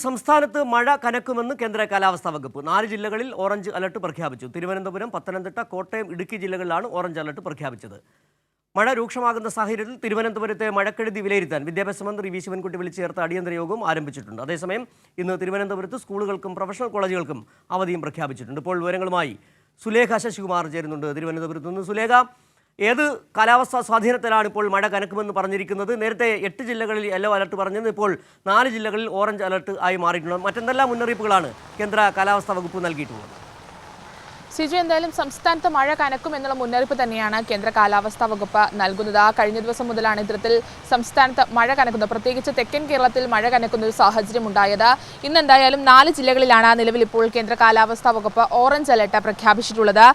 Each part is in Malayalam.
സംസ്ഥാനത്ത് മഴ കനക്കുമെന്ന് കേന്ദ്ര കാലാവസ്ഥാ വകുപ്പ് 4 ജില്ലകളിൽ ഓറഞ്ച് അലർട്ട് പ്രഖ്യാപിച്ചു. തിരുവനന്തപുരം, പത്തനംതിട്ട, കോട്ടയം, ഇടുക്കി ജില്ലകളിലാണ് ഓറഞ്ച് അലർട്ട് പ്രഖ്യാപിച്ചത്. മഴ രൂക്ഷമാകുന്ന സാഹചര്യത്തിൽ തിരുവനന്തപുരത്തെ മഴക്കെടുതി വിലയിരുത്താൻ വിദ്യാഭ്യാസ മന്ത്രി വി ശിവൻകുട്ടി വിളിച്ചു ചേർത്ത അടിയന്തര യോഗം ആരംഭിച്ചിട്ടുണ്ട്. അതേസമയം ഇന്ന് തിരുവനന്തപുരത്ത് സ്കൂളുകൾക്കും പ്രൊഫഷണൽ കോളേജുകൾക്കും അവധിയും പ്രഖ്യാപിച്ചിട്ടുണ്ട്. ഇപ്പോൾ വിവരങ്ങളുമായി സുലേഖ ശശികുമാർ ചേരുന്നുണ്ട് തിരുവനന്തപുരത്ത് നിന്ന്. സുലേഖ, ഏത് കാലാവസ്ഥാ സ്വാധീനത്തിലാണ് ഇപ്പോൾ മഴ കനക്കുമെന്ന് പറഞ്ഞിരിക്കുന്നത്? നേരത്തെ 8 ജില്ലകളിൽ യെല്ലോ അലർട്ട് പറഞ്ഞത് ഇപ്പോൾ 4 ജില്ലകളിൽ ഓറഞ്ച് അലർട്ട് ആയി മാറിയിട്ടുണ്ട്. മറ്റെന്തെല്ലാം മുന്നറിയിപ്പുകളാണ് കേന്ദ്ര കാലാവസ്ഥാ വകുപ്പ് നൽകിയിട്ടുള്ളത്? സിജു, എന്തായാലും സംസ്ഥാനത്ത് മഴ കനക്കും എന്നുള്ള മുന്നറിയിപ്പ് തന്നെയാണ് കേന്ദ്ര കാലാവസ്ഥാ വകുപ്പ് നൽകുന്നത്. കഴിഞ്ഞ ദിവസം മുതലാണ് ഇത്തരത്തിൽ സംസ്ഥാനത്ത് മഴ കനക്കുന്നത്, പ്രത്യേകിച്ച് തെക്കൻ കേരളത്തിൽ മഴ കനക്കുന്ന ഒരു സാഹചര്യം ഉണ്ടായത്. ഇന്ന് എന്തായാലും 4 ജില്ലകളിലാണ് നിലവിൽ ഇപ്പോൾ കേന്ദ്ര കാലാവസ്ഥാ വകുപ്പ് ഓറഞ്ച് അലർട്ട് പ്രഖ്യാപിച്ചിട്ടുള്ളത്.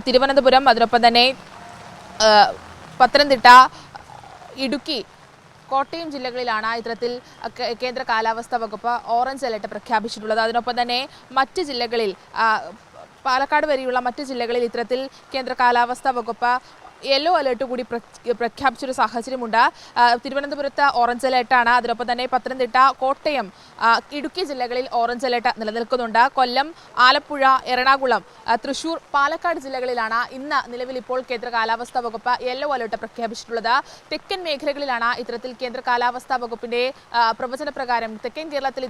തിരുവനന്തപുരം, അതിനൊപ്പം തന്നെ പത്തനംതിട്ട, ഇടുക്കി, കോട്ടയം ജില്ലകളിലാണ് ഇത്തരത്തിൽ കേന്ദ്ര കാലാവസ്ഥാ വകുപ്പ് ഓറഞ്ച് അലർട്ട് പ്രഖ്യാപിച്ചിട്ടുള്ളത്. അതിനൊപ്പം തന്നെ മറ്റ് ജില്ലകളിൽ പാലക്കാട് വരെയുള്ള മറ്റ് ജില്ലകളിൽ ഇത്തരത്തിൽ കേന്ദ്ര കാലാവസ്ഥാ വകുപ്പ് യെല്ലോ അലർട്ട് കൂടി പ്രഖ്യാപിച്ചൊരു സാഹചര്യമുണ്ട്. തിരുവനന്തപുരത്ത് ഓറഞ്ച് അലർട്ടാണ്. അതിനൊപ്പം തന്നെ പത്തനംതിട്ട, കോട്ടയം, ഇടുക്കി ജില്ലകളിൽ ഓറഞ്ച് അലർട്ട് നിലനിൽക്കുന്നുണ്ട്. കൊല്ലം, ആലപ്പുഴ, എറണാകുളം, തൃശൂർ, പാലക്കാട് ജില്ലകളിലാണ് ഇന്ന് നിലവിൽ ഇപ്പോൾ കേന്ദ്ര കാലാവസ്ഥാ വകുപ്പ് യെല്ലോ അലർട്ട് പ്രഖ്യാപിച്ചിട്ടുള്ളത്. തെക്കൻ മേഖലകളിലാണ് ഇത്തരത്തിൽ കേന്ദ്ര കാലാവസ്ഥാ വകുപ്പിന്റെ പ്രവചന പ്രകാരം തെക്കൻ കേരളത്തിൽ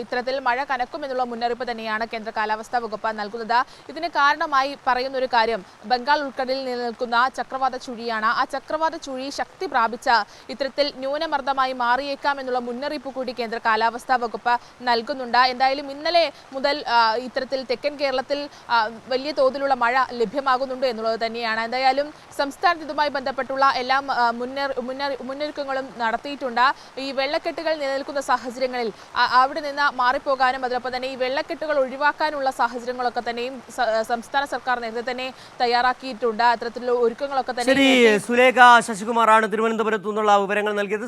ഇത്തരത്തിൽ മഴ കനക്കുമെന്നുള്ള മുന്നറിയിപ്പ് തന്നെയാണ് കേന്ദ്ര കാലാവസ്ഥാ വകുപ്പ് നൽകുന്നത്. ഇതിന് കാരണമായി പറയുന്ന ഒരു കാര്യം ബംഗാൾ ഉൾക്കടലിൽ നിലനിൽക്കുന്ന ചക്രവാത ചുഴിയാണ്. ആ ചക്രവാത ചുഴി ശക്തി പ്രാപിച്ച ഇത്തരത്തിൽ ന്യൂനമർദ്ദമായി മാറിയേക്കാം എന്നുള്ള മുന്നറിയിപ്പ് കൂടി കേന്ദ്ര കാലാവസ്ഥാ വകുപ്പ് നൽകുന്നുണ്ട്. എന്തായാലും ഇന്നലെ മുതൽ ഇത്തരത്തിൽ തെക്കൻ കേരളത്തിൽ വലിയ തോതിലുള്ള മഴ ലഭ്യമാകുന്നുണ്ട് എന്നുള്ളത് തന്നെയാണ്. എന്തായാലും സംസ്ഥാനത്ത് ഇതുമായി ബന്ധപ്പെട്ടുള്ള എല്ലാ മുന്നൊരുക്കങ്ങളും നടത്തിയിട്ടുണ്ട്. ഈ വെള്ളക്കെട്ടുകൾ നിലനിൽക്കുന്ന സാഹചര്യങ്ങളിൽ അവിടെ നിന്ന് മാറിപ്പോകാനും അതിനൊപ്പം തന്നെ ഈ വെള്ളക്കെട്ടുകൾ ഒഴിവാക്കാനുള്ള സാഹചര്യങ്ങളൊക്കെ തന്നെയും സംസ്ഥാന സർക്കാർ നേരത്തെ തന്നെ തയ്യാറാക്കിയിട്ടുണ്ട്. അത്തരത്തിലുള്ള ഒരുക്കങ്ങളൊക്കെ തന്നെ. ശരി, സുലേഖ ശശികുമാറാണ് തിരുവനന്തപുരത്തു നിന്നുള്ള വിവരങ്ങൾ നൽകിയത്.